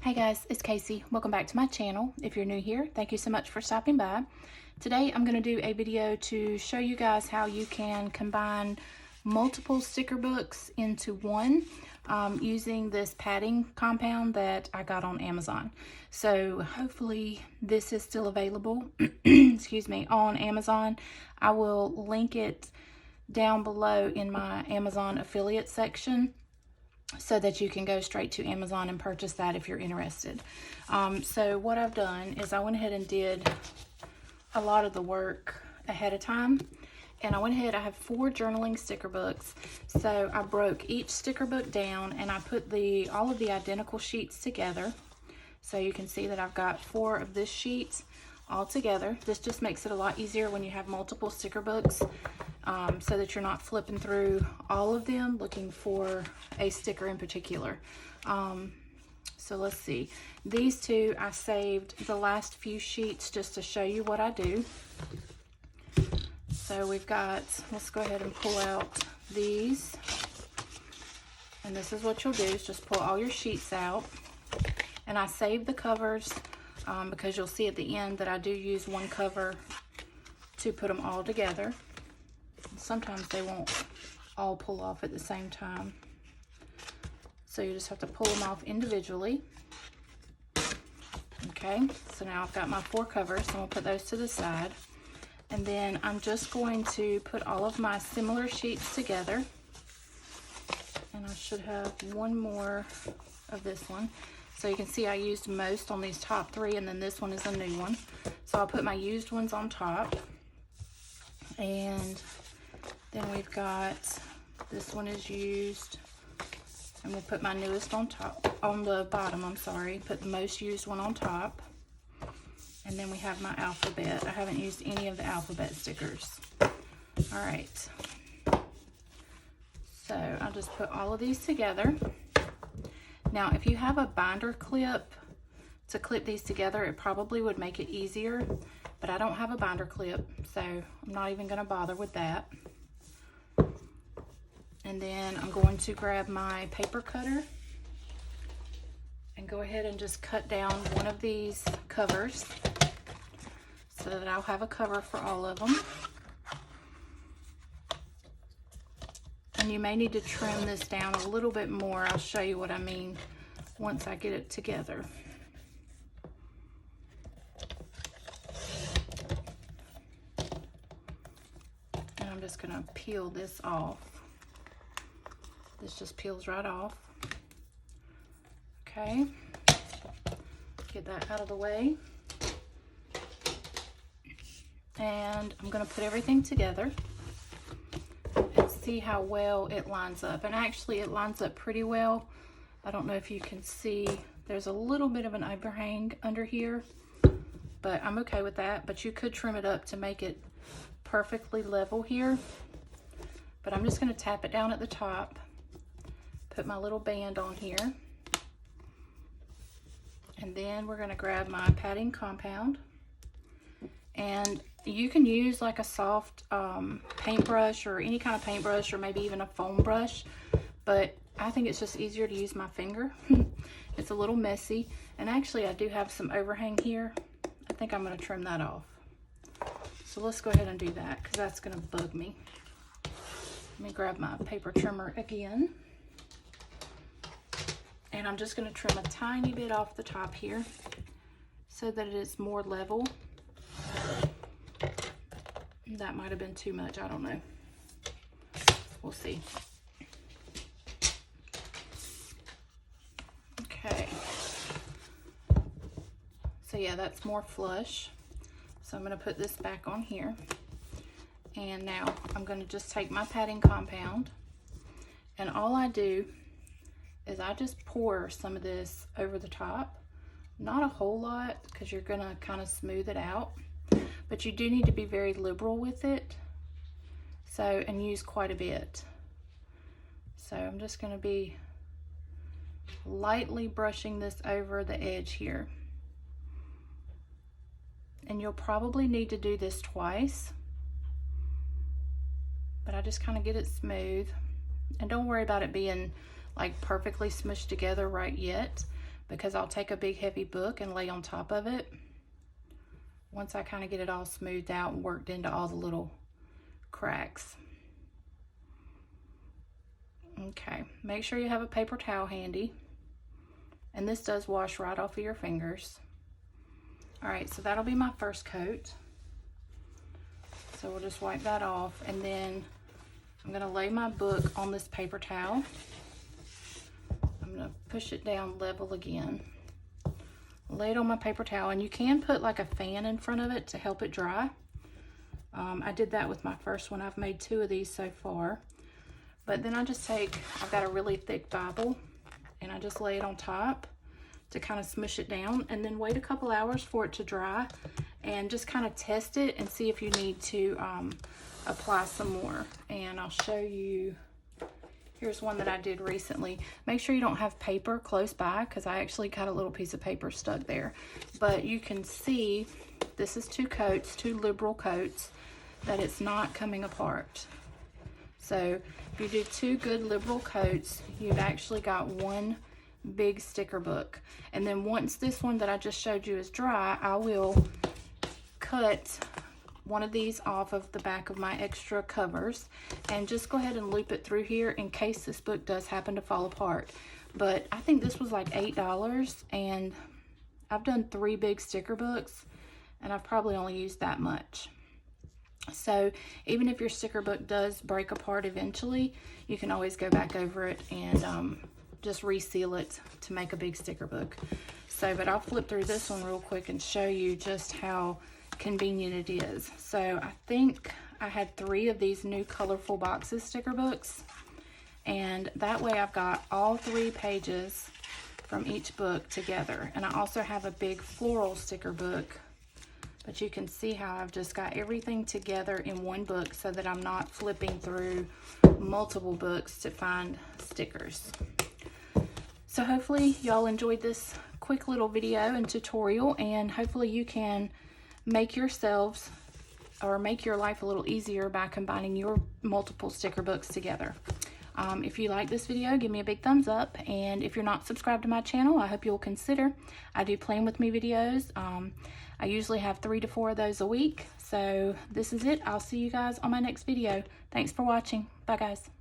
Hey guys, it's Casey. Welcome back to my channel. If you're new here, thank you so much for stopping by. Today I'm going to do a video to show you guys how you can combine multiple sticker books into one using this padding compound that I got on Amazon. So hopefully this is still available excuse me, on Amazon. I will link it down below in my Amazon affiliate section, so that you can go straight to Amazon and purchase that if you're interested. So what I've done is I went ahead and did a lot of the work ahead of time. And I went ahead, I have 4 journaling sticker books. So I broke each sticker book down and I put all of the identical sheets together. So you can see that I've got 4 of this sheets all together. This just makes it a lot easier when you have multiple sticker books, so that you're not flipping through all of them looking for a sticker in particular. So let's see. These 2, I saved the last few sheets just to show you what I do. So we've got, let's go ahead and pull out these. And this is what you'll do, is just pull all your sheets out. And I saved the covers because you'll see at the end that I do use one cover to put them all together. Sometimes they won't all pull off at the same time. So you just have to pull them off individually. Okay, so now I've got my 4 covers, so I'll put those to the side. And then I'm just going to put all of my similar sheets together. And I should have one more of this one. So you can see I used most on these top 3, and then this one is a new one. So I'll put my used ones on top. And then we've got, this one is used, and we'll put my newest on top, on the bottom, I'm sorry, put the most used one on top. And then we have my alphabet. I haven't used any of the alphabet stickers. All right. So I'll just put all of these together. Now, if you have a binder clip to clip these together, it probably would make it easier, but I don't have a binder clip, so I'm not even gonna bother with that. And then I'm going to grab my paper cutter and go ahead and just cut down one of these covers so that I'll have a cover for all of them. And you may need to trim this down a little bit more. I'll show you what I mean once I get it together. And I'm just gonna peel this off. This just peels right off. Okay, get that out of the way. And I'm gonna put everything together and see how well it lines up. And actually it lines up pretty well. I don't know if you can see, there's a little bit of an overhang under here, but I'm okay with that. But you could trim it up to make it perfectly level here. But I'm just gonna tap it down at the top, put my little band on here, and then we're gonna grab my padding compound. And you can use like a soft paintbrush or any kind of paintbrush, or maybe even a foam brush, but I think it's just easier to use my finger. It's a little messy, and actually I do have some overhang here. I think I'm gonna trim that off. So let's go ahead and do that, because that's gonna bug me. Let me grab my paper trimmer again. And I'm just gonna trim a tiny bit off the top here so that it is more level. That might have been too much, I don't know. We'll see. Okay. So yeah, that's more flush. So I'm gonna put this back on here. And now I'm gonna just take my padding compound, and all I do is I just pour some of this over the top. Not a whole lot, because you're gonna kind of smooth it out, but you do need to be very liberal with it. So, and use quite a bit. So I'm just gonna be lightly brushing this over the edge here. And you'll probably need to do this twice, but I just kind of get it smooth. And don't worry about it being like perfectly smushed together right yet, because I'll take a big heavy book and lay on top of it once I kind of get it all smoothed out and worked into all the little cracks. Okay, make sure you have a paper towel handy, and this does wash right off of your fingers. All right, so that'll be my first coat. So we'll just wipe that off, and then I'm gonna lay my book on this paper towel. I'm gonna push it down level again. Lay it on my paper towel, and you can put like a fan in front of it to help it dry. I did that with my first one. I've made 2 of these so far. But then I've got a really thick Bible, and I just lay it on top to kind of smush it down, and then wait a couple hours for it to dry, and just kind of test it and see if you need to apply some more. And I'll show you, here's one that I did recently. Make sure you don't have paper close by, because I actually got a little piece of paper stuck there. But you can see, this is 2 coats, 2 liberal coats, that it's not coming apart. So if you do 2 good liberal coats, you've actually got 1 big sticker book. And then once this one that I just showed you is dry, I will cut one of these off of the back of my extra covers and just go ahead and loop it through here in case this book does happen to fall apart. But I think this was like $8, and I've done 3 big sticker books, and I've probably only used that much. So even if your sticker book does break apart eventually, you can always go back over it and just reseal it to make a big sticker book. So, but I'll flip through this one real quick and show you just how convenient it is. So I think I had 3 of these new colorful boxes sticker books, and that way I've got all 3 pages from each book together. And I also have a big floral sticker book. But you can see how I've just got everything together in one book so that I'm not flipping through multiple books to find stickers. So hopefully y'all enjoyed this quick little video and tutorial, and hopefully you can make yourselves or make your life a little easier by combining your multiple sticker books together. If you like this video, give me a big thumbs up, and if you're not subscribed to my channel, I hope you'll consider. I do plan with me videos. I usually have 3 to 4 of those a week. So this is it. I'll see you guys on my next video. Thanks for watching. Bye guys.